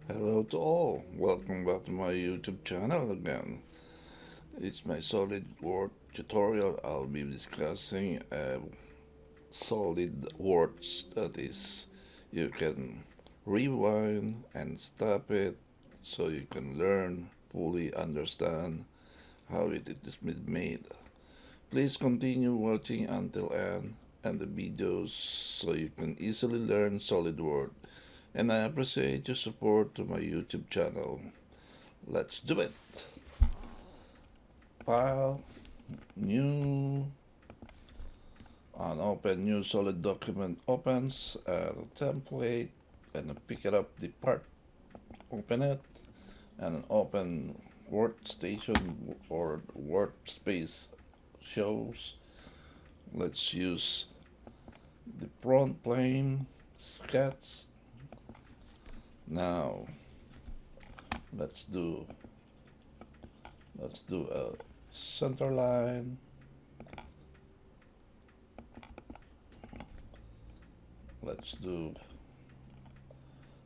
Hello to all. Welcome back to my YouTube channel again. It's my SolidWorks tutorial. I'll be discussing SolidWorks, that is, you can rewind and stop it so you can learn, fully understand how it is made. Please continue watching until end and the videos so you can easily learn SolidWorks, and I appreciate your support to my YouTube channel. Let's do it. File, new, and open new solid document opens and a template, and pick it up the part, open it, and open workstation or workspace shows. Let's use the front plane sketch. Now let's do a center line. Let's do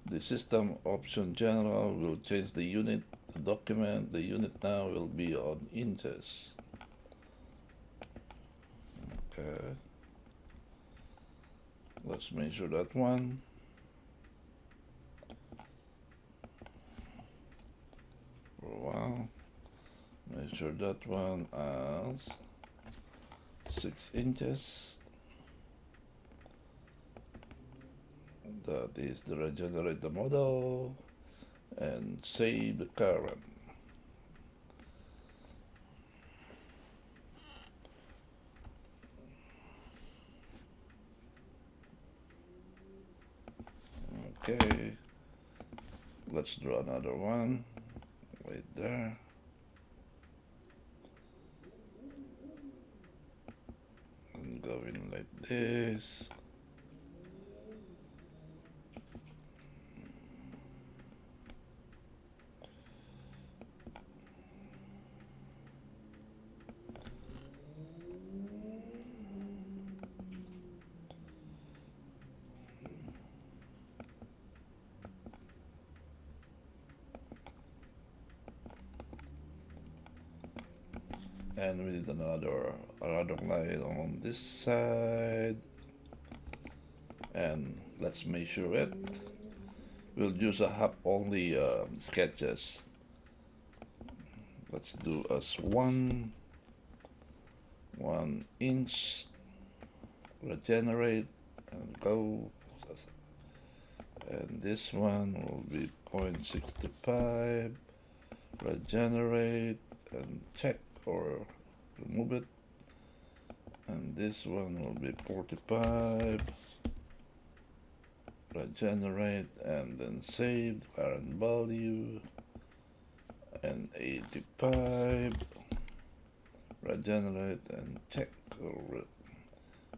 the system option general. We'll change the unit, the document. The unit now will be on inches. Okay. Let's measure that one. For a while. Measure that one as 6 inches. That is the regenerate the model and save the current. Okay, let's draw another one right there. And go in like this. And we did another line on this side, and let's measure it. We'll use a half only sketches. Let's do as 1 inch, regenerate and go, and this one will be 0.65, regenerate and check or remove it, and this one will be 45, regenerate and then save the current value, and 85, regenerate and check,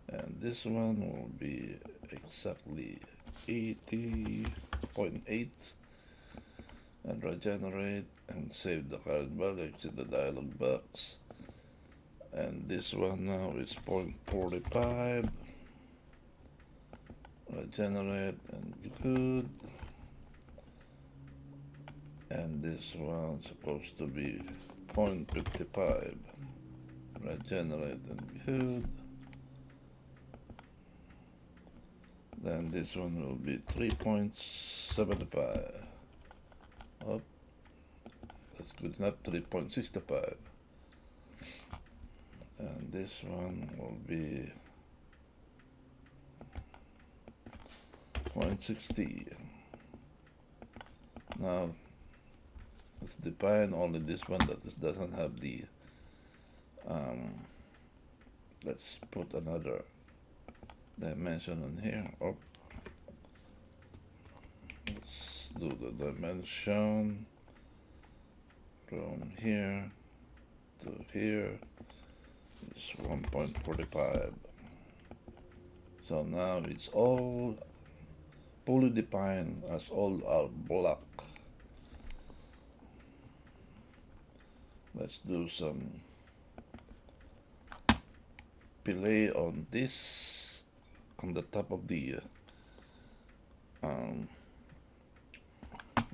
and this one will be exactly 80.8, and regenerate and save the current value. Exit the dialog box, and this one now is 0.45, regenerate and good, and this one's supposed to be 0.55, regenerate and good. Then this one will be 3.75. Oh, that's good enough, 3.65. And this one will be 0.60. Now let's define only this one that doesn't have the let's put another dimension on here. Oh, let's do the dimension from here to here is 1.45. So now it's all fully defined as all our block. Let's do some belay on this, on the top of the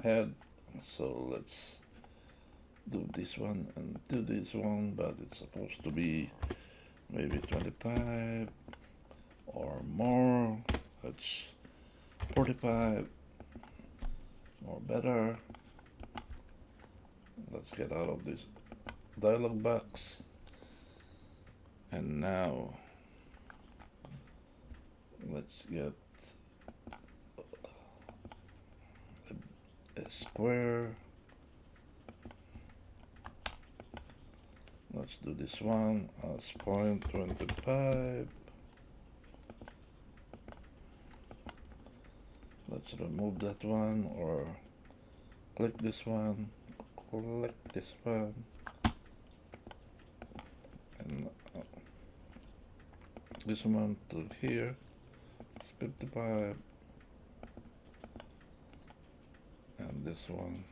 head. So let's do this one and do this one, but it's supposed to be maybe 25 or more. That's 45 or better. Let's get out of this dialog box. And now let's get a square. Let's do this one as 0.25. Let's remove that one, or click this one, and this one to here. It's 55, and this one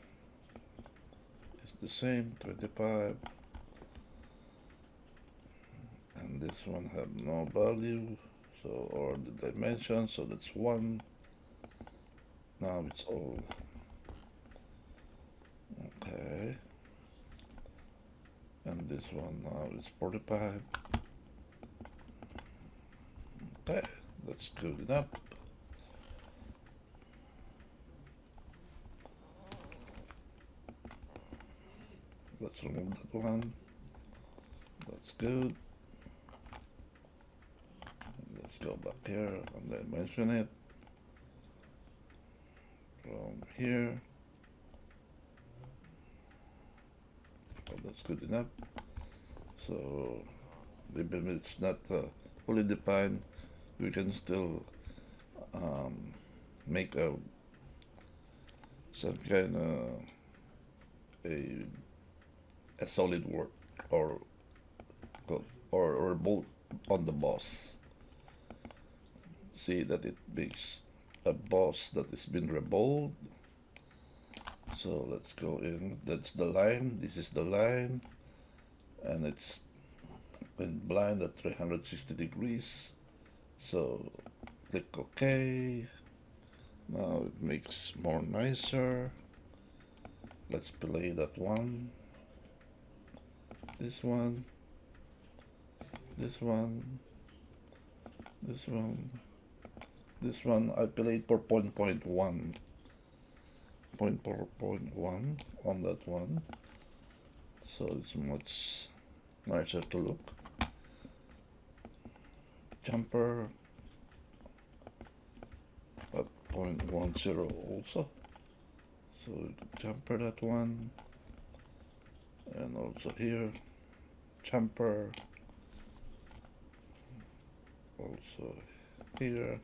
is the same, 25, and this one have no value, so, or the dimension, so that's 1. Now it's all okay, and this one now is 45. Okay, that's good enough. Let's remove that one. That's good. Let's go back here and dimension it from here. Oh, that's good enough. So even if it's not fully defined, we can still make some kind of a solid work, or bolt on the boss. See that it makes a boss that has been revolved. So let's go in. That's the line. This is the line, and it's been blind at 360 degrees. So click OK. Now it makes more nicer. Let's play that one. This one. This one. This one. This one I played for 0.1. 0.4.1 on that one. So it's much nicer to look. Jumper at 0.10 also. So jumper that one. And also here. Jumper. Also here.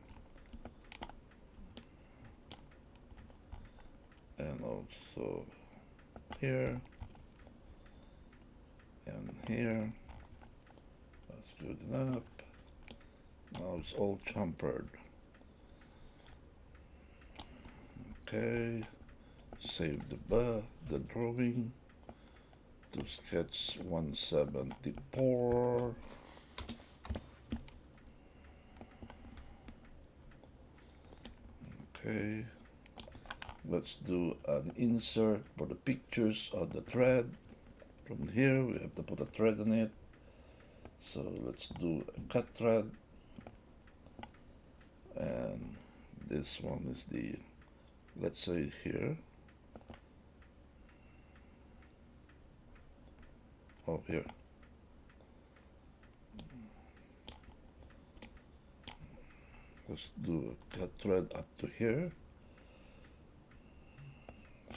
And also here and here. That's good enough. Now it's all jumpered. Okay, save the drawing to sketch 174. Okay. Let's do an insert for the pictures of the thread. From here, we have to put a thread on it. So let's do a cut thread. And this one is the, let's say here. Oh, here. Let's do a cut thread up to here.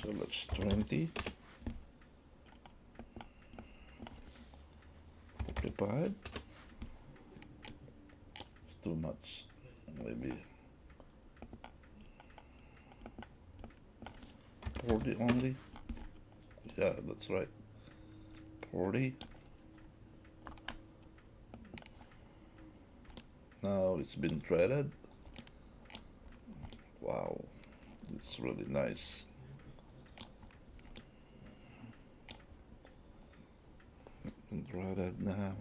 So let's 20, 45, it's too much, maybe 40 only, yeah, that's right, 40, now it's been threaded, wow, it's really nice. And draw that now.